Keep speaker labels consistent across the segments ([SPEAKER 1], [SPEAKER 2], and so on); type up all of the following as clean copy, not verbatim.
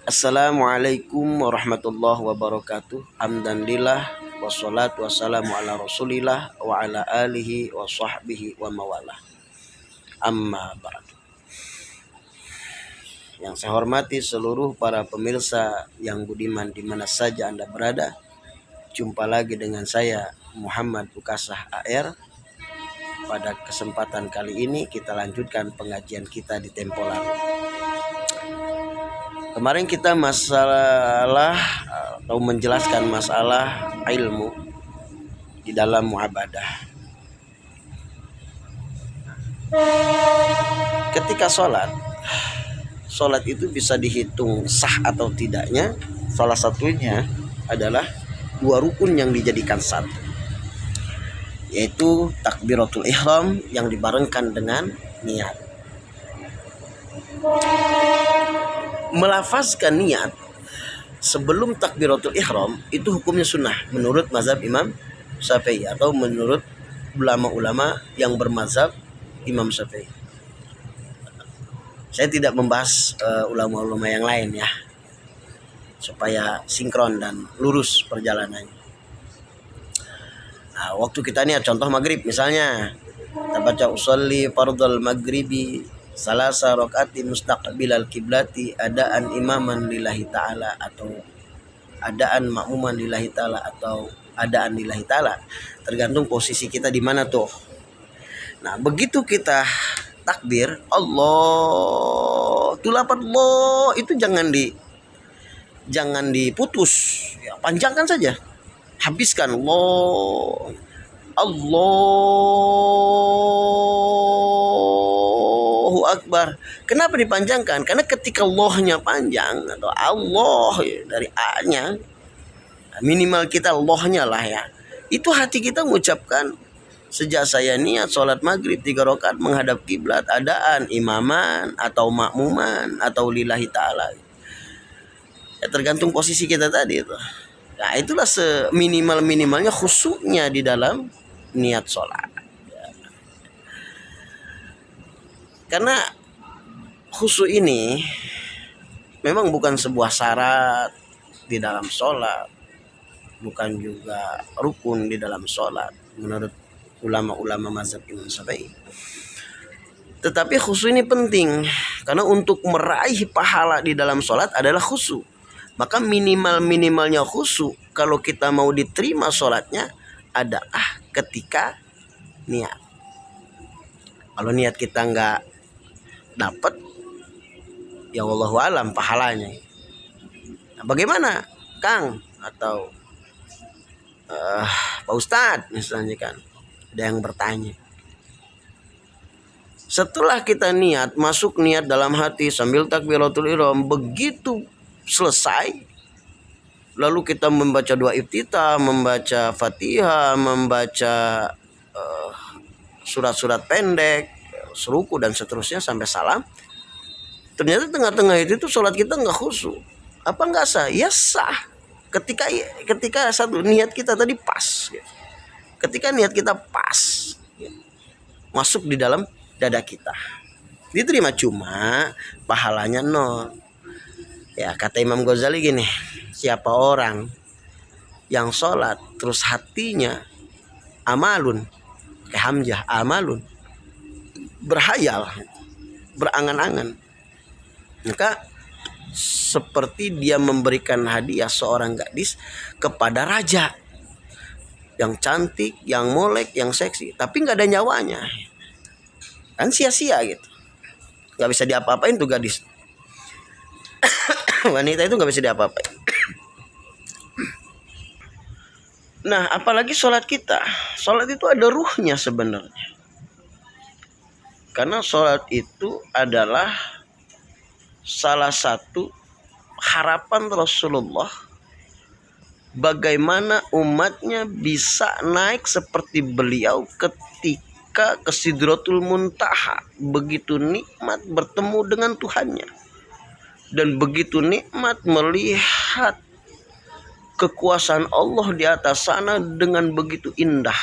[SPEAKER 1] Assalamualaikum warahmatullahi wabarakatuh. Hamdan lillah wassalatu wassalamu ala rasulillah wa ala alihi wa sahbihi wa mawalah. Amma ba'du. Yang saya hormati seluruh para pemirsa yang budiman di mana saja Anda berada. Jumpa lagi dengan saya Muhammad Bukasah AR. Pada kesempatan kali ini kita lanjutkan pengajian kita di tempo lalu. Kemarin kita menjelaskan masalah ilmu di dalam muabadah. Ketika sholat itu bisa dihitung sah atau tidaknya. Salah satunya adalah dua rukun yang dijadikan satu, yaitu takbiratul ihram yang dibarengkan dengan niat. Melafazkan niat sebelum takbiratul ihram itu hukumnya sunnah menurut mazhab Imam Syafi'i atau menurut ulama-ulama yang bermazhab Imam Syafi'i. Saya tidak membahas ulama-ulama yang lain ya, supaya sinkron dan lurus perjalanannya. Nah, waktu kita niat contoh maghrib misalnya, kita baca usolli fardhal maghribi salasa rakaati mustaqbilal kiblati adaan imaman lillahi ta'ala atau adaan makmuman lillahi ta'ala atau adaan lillahi ta'ala, tergantung posisi kita di mana tuh. Nah, begitu kita takbir Allah, itu lafaz Allah itu jangan diputus ya, panjangkan saja, habiskan Allah Allahu Akbar. Kenapa dipanjangkan? Karena ketika Allahnya panjang atau Allah ya, dari A-nya minimal kita Allahnya lah ya, itu hati kita mengucapkan sejak saya niat sholat maghrib 3 rakaat menghadap kiblat adaan imaman atau makmuman atau lillahi ta'ala ya, tergantung posisi kita tadi itu. Nah, itulah seminimal-minimalnya khusyuknya di dalam niat sholat ya. Karena khusyuk ini memang bukan sebuah syarat di dalam sholat, bukan juga rukun di dalam sholat menurut ulama-ulama mazhab Imam Syafi'i. Tetapi khusyuk ini penting karena untuk meraih pahala di dalam sholat adalah khusyuk. Maka minimalnya khusyuk kalau kita mau diterima sholatnya adalah ketika niat. Kalau niat kita nggak dapat, ya wallahu alam pahalanya. Nah, bagaimana Kang atau Pak Ustadz misalnya kan ada yang bertanya. Setelah kita niat, masuk niat dalam hati sambil takbiratul ihram, begitu selesai lalu kita membaca doa iftitah, membaca Fatihah, membaca surat-surat pendek, seruku dan seterusnya sampai salam. Ternyata tengah-tengah itu tuh sholat kita nggak khusyuk. Apa nggak sah? Ya sah. Ketika satu niat kita tadi pas. Ketika niat kita pas, masuk di dalam dada kita, diterima, cuma pahalanya nol. Ya kata Imam Ghazali gini, siapa orang yang sholat terus hatinya amalun, kayak hamzah amalun, berhayal, berangan-angan, maka seperti dia memberikan hadiah seorang gadis kepada raja yang cantik, yang molek, yang seksi, tapi nggak ada nyawanya, kan sia-sia gitu, nggak bisa diapa-apain tuh gadis. Wanita itu nggak bisa diapa-apain. Nah, apalagi sholat kita. Sholat itu ada ruhnya sebenarnya. Karena sholat itu adalah salah satu harapan Rasulullah bagaimana umatnya bisa naik seperti beliau ketika ke Sidratul Muntaha. Begitu nikmat bertemu dengan Tuhannya. Dan begitu nikmat melihat kekuasaan Allah di atas sana dengan begitu indah.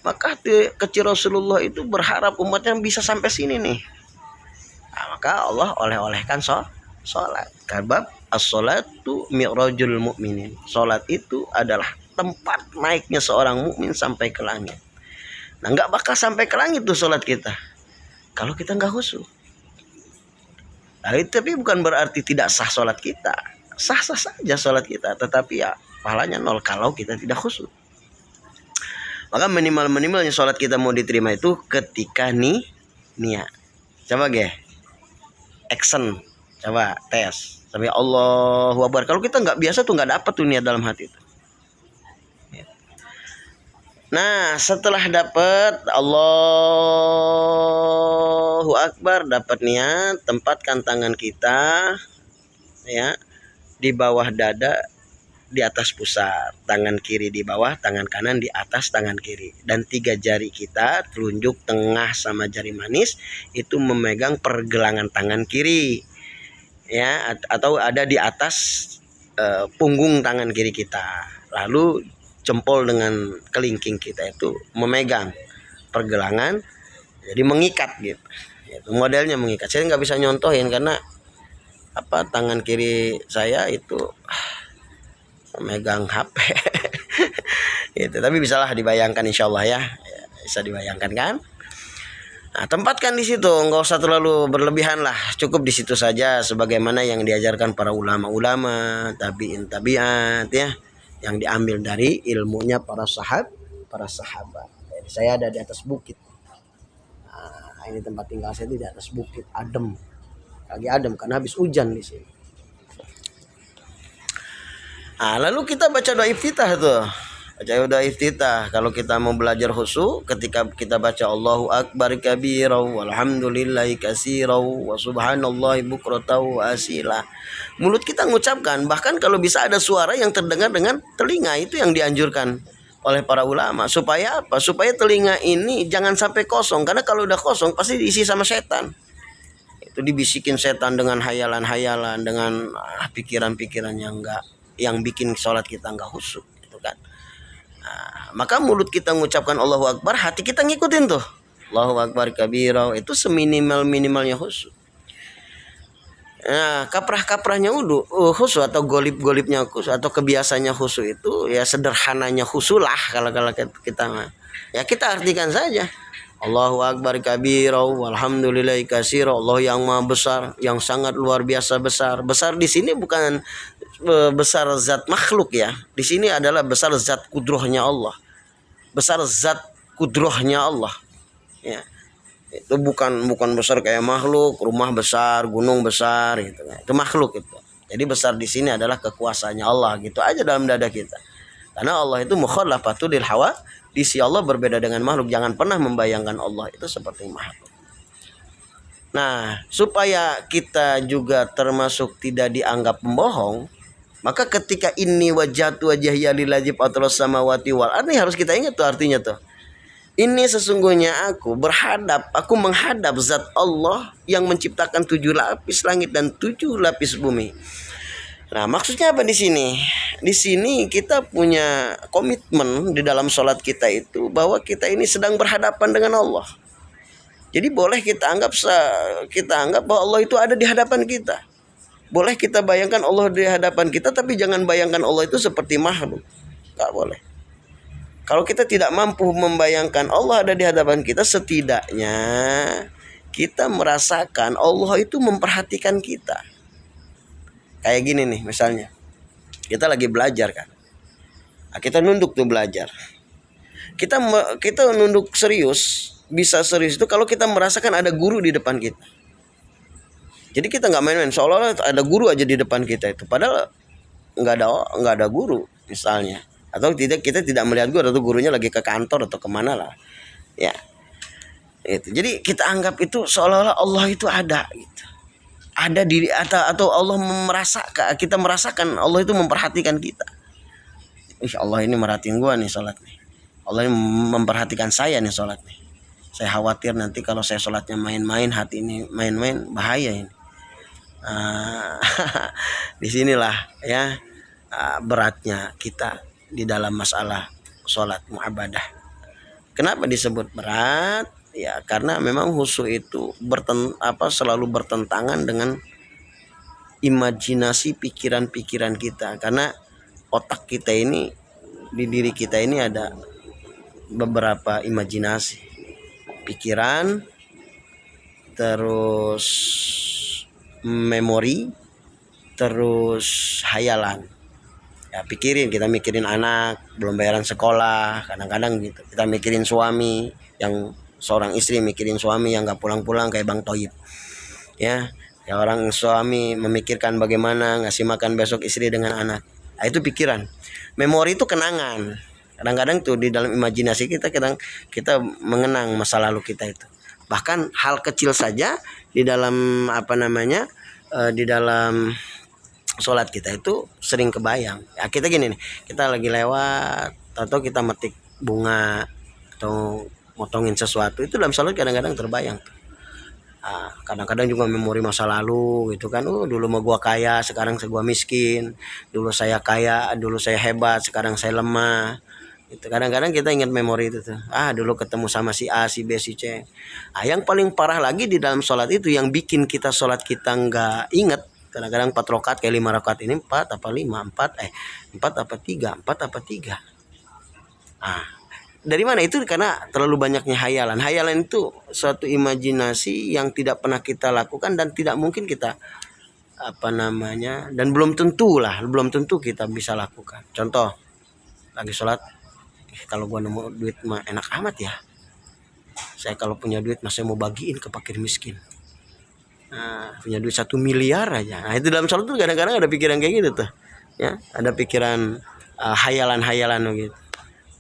[SPEAKER 1] Maka hati kecil Rasulullah itu berharap umatnya bisa sampai sini nih. Nah, maka Allah oleh-olehkan Sholat. Kabab as-sholatu mi'rajul mu'minin. Sholat itu adalah tempat naiknya seorang mukmin sampai ke langit. Nah, nggak bakal sampai ke langit tuh sholat kita kalau kita nggak khusyuk. Nah, tapi bukan berarti tidak sah sholat kita. Sah-sah saja sholat kita, tetapi ya pahalanya nol kalau kita tidak khusyuk. Maka minimalnya sholat kita mau diterima itu ketika niat. Coba action, coba tes sampai Allahu Akbar. Kalau kita nggak biasa tuh nggak dapat tuh niat dalam hati itu. Nah, setelah dapat Allahu Akbar, dapat niat, tempatkan tangan kita ya di bawah dada, di atas pusar, tangan kiri di bawah, tangan kanan di atas tangan kiri, dan 3 jari kita, telunjuk, tengah sama jari manis itu memegang pergelangan tangan kiri ya, atau ada di atas punggung tangan kiri kita. Lalu jempol dengan kelingking kita itu memegang pergelangan, jadi mengikat gitu. Itu modelnya mengikat. Saya nggak bisa nyontohin karena tangan kiri saya itu memegang HP. Gitu. Tapi bisalah dibayangkan insyaallah ya. Bisa dibayangkan kan? Nah, tempatkan di situ, nggak usah terlalu berlebihan lah. Cukup di situ saja sebagaimana yang diajarkan para ulama-ulama, tabi'in ya, yang diambil dari ilmunya para sahabat. Jadi saya ada di atas bukit. Nah, ini tempat tinggal saya di atas bukit, adem. Lagi adem karena habis hujan di sini. Nah, lalu kita baca doa iftitah tuh. Baca doa iftitah. Kalau kita mau belajar khusyuk, ketika kita baca Allahu Akbar kabira walhamdulillahi katsira wa subhanallahi bukratan wa asila. Mulut kita mengucapkan, bahkan kalau bisa ada suara yang terdengar dengan telinga, itu yang dianjurkan oleh para ulama. Supaya apa? Supaya telinga ini jangan sampai kosong, karena kalau udah kosong pasti diisi sama setan. Itu dibisikin setan dengan hayalan-hayalan, dengan pikiran-pikiran yang bikin sholat kita nggak khusyuk, gitu kan. Nah, maka mulut kita mengucapkan Allahu Akbar, hati kita ngikutin tuh Allahu Akbar kabira, itu seminimal-minimalnya khusyuk. Nah, kaprah-kaprahnya khusyuk atau golip-golipnya khusyuk atau kebiasaannya khusyuk itu ya sederhananya khusyuk lah kalau kita ya kita artikan saja Allahu Akbar kabira walhamdulillahi katsira. Allah yang maha besar, yang sangat luar biasa besar. Besar di sini bukan besar zat makhluk ya. Di sini adalah besar zat kudrohnya Allah. Besar zat kudrohnya Allah. Ya. Itu bukan besar kayak makhluk, rumah besar, gunung besar gitu. Itu makhluk itu. Jadi besar di sini adalah kekuasaannya Allah, gitu aja dalam dada kita. Karena Allah itu mukhalafatul lil hawa. Di sisi Allah berbeda dengan makhluk. Jangan pernah membayangkan Allah itu seperti makhluk. Nah, supaya kita juga termasuk tidak dianggap pembohong, maka ketika ini wajhatu wajhiya lillazi fataras samawati wal ardi, harus kita ingat tuh artinya tuh. Ini sesungguhnya aku menghadap zat Allah yang menciptakan 7 lapis langit dan 7 lapis bumi. Nah, maksudnya apa di sini? Di sini kita punya komitmen di dalam sholat kita itu bahwa kita ini sedang berhadapan dengan Allah. Jadi boleh kita anggap bahwa Allah itu ada di hadapan kita. Boleh kita bayangkan Allah di hadapan kita, tapi jangan bayangkan Allah itu seperti makhluk. Gak boleh. Kalau kita tidak mampu membayangkan Allah ada di hadapan kita, setidaknya kita merasakan Allah itu memperhatikan kita. Kayak gini nih misalnya, kita lagi belajar kan, nah, kita nunduk tuh belajar. Kita nunduk serius, bisa serius itu kalau kita merasakan ada guru di depan kita. Jadi kita nggak main-main, seolah-olah ada guru aja di depan kita itu, padahal nggak ada guru misalnya, atau kita tidak melihat guru, atau gurunya lagi ke kantor atau kemana lah, ya. Itu. Jadi kita anggap itu seolah-olah Allah itu ada gitu. Ada diri atau Allah kita merasakan Allah itu memperhatikan kita. Insya Allah ini merhatiin gua nih sholat nih. Allah ini memperhatikan saya nih sholat nih. Saya khawatir nanti kalau saya sholatnya main-main, hati ini main-main, bahaya ini. Disinilah ya beratnya kita di dalam masalah sholat mu'abadah. Kenapa disebut berat? Ya karena memang khusyuk itu selalu bertentangan dengan imajinasi pikiran-pikiran kita, karena otak kita ini, di diri kita ini ada beberapa imajinasi, pikiran, terus memori, terus hayalan. Ya pikirin, kita mikirin anak belum bayaran sekolah, kadang-kadang gitu. Kita mikirin suami, yang seorang istri mikirin suami yang nggak pulang-pulang kayak Bang Toyib, ya orang suami memikirkan bagaimana ngasih makan besok istri dengan anak. Nah, itu pikiran. Memori itu kenangan. Kadang-kadang tuh di dalam imajinasi kita, kadang kita mengenang masa lalu kita itu. Bahkan hal kecil saja di dalam di dalam sholat kita itu sering kebayang. Ya kita gini nih, kita lagi lewat atau kita metik bunga atau motongin sesuatu, itu dalam sholat kadang-kadang terbayang. Kadang-kadang juga memori masa lalu gitu kan. Dulu mah gua kaya, sekarang gua miskin. Dulu saya kaya, dulu saya hebat, sekarang saya lemah. Itu kadang-kadang kita ingat memori itu tuh. Dulu ketemu sama si A, si B, si C. Yang paling parah lagi di dalam sholat itu, yang bikin kita sholat kita nggak inget. Kadang-kadang 4 rakaat kayak 5 rakaat ini 4 apa 5, 4 apa 3, 4 apa 3. Dari mana itu? Karena terlalu banyaknya hayalan. Hayalan itu suatu imajinasi yang tidak pernah kita lakukan dan tidak mungkin kita dan belum tentu kita bisa lakukan. Contoh, lagi sholat, kalau gua nemu duit mah enak amat ya, saya kalau punya duit masih mau bagiin ke fakir miskin. Punya duit 1 miliar aja. Itu dalam sholat tuh kadang-kadang ada pikiran kayak gitu tuh, ya ada pikiran hayalan-hayalan gitu.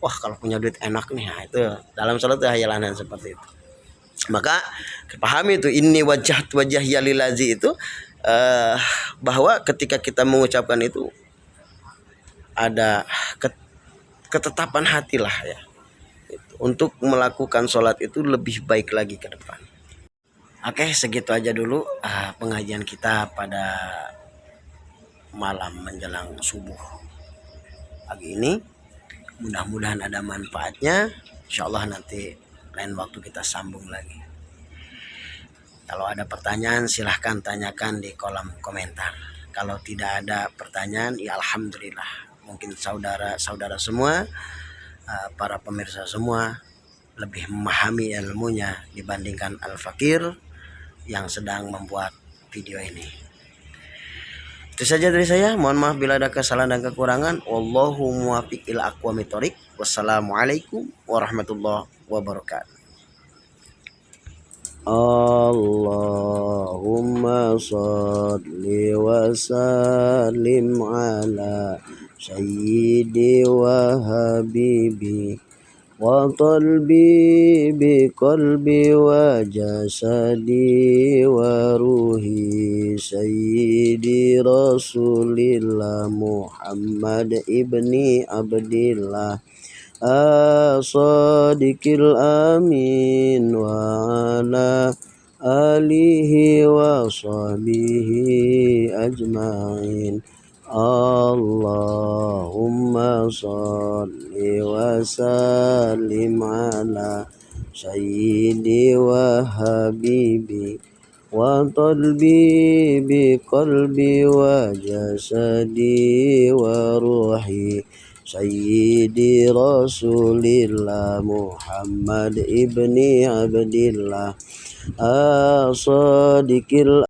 [SPEAKER 1] Wah kalau punya duit enak nih. Itu dalam sholat itu hayalanan seperti itu. Maka pahami itu, ini wajah yalilazi itu, bahwa ketika kita mengucapkan itu ada ketetapan hati lah ya, untuk melakukan sholat itu lebih baik lagi ke depan. Oke, segitu aja dulu pengajian kita pada malam menjelang subuh pagi ini. Mudah-mudahan ada manfaatnya. Insyaallah nanti lain waktu kita sambung lagi. Kalau ada pertanyaan silahkan tanyakan di kolom komentar. Kalau tidak ada pertanyaan, ya alhamdulillah. Mungkin saudara-saudara semua, para pemirsa semua lebih memahami ilmunya dibandingkan Al-Fakir yang sedang membuat video ini. Itu saja dari saya. Mohon maaf bila ada kesalahan dan kekurangan. Wallahu muwaffiq ila aqwamit thoriq. Wassalamualaikum warahmatullahi wabarakatuh. Allahumma shalli wa sallim ala sayyidi wa habibi wa qalbi bi qalbi wa jasadi wa ruhi sayyidi rasulillah Muhammad ibni Abdillah as-sadiqil amin wa ala alihi wa sahbihi ajma'in. Allahumma shalli wa sallim ala sayyidi wa habibi wa qalbi bi qalbi wa jasadi wa ruhi sayyidi rasulillah Muhammad ibni Abdillah as-sadiqil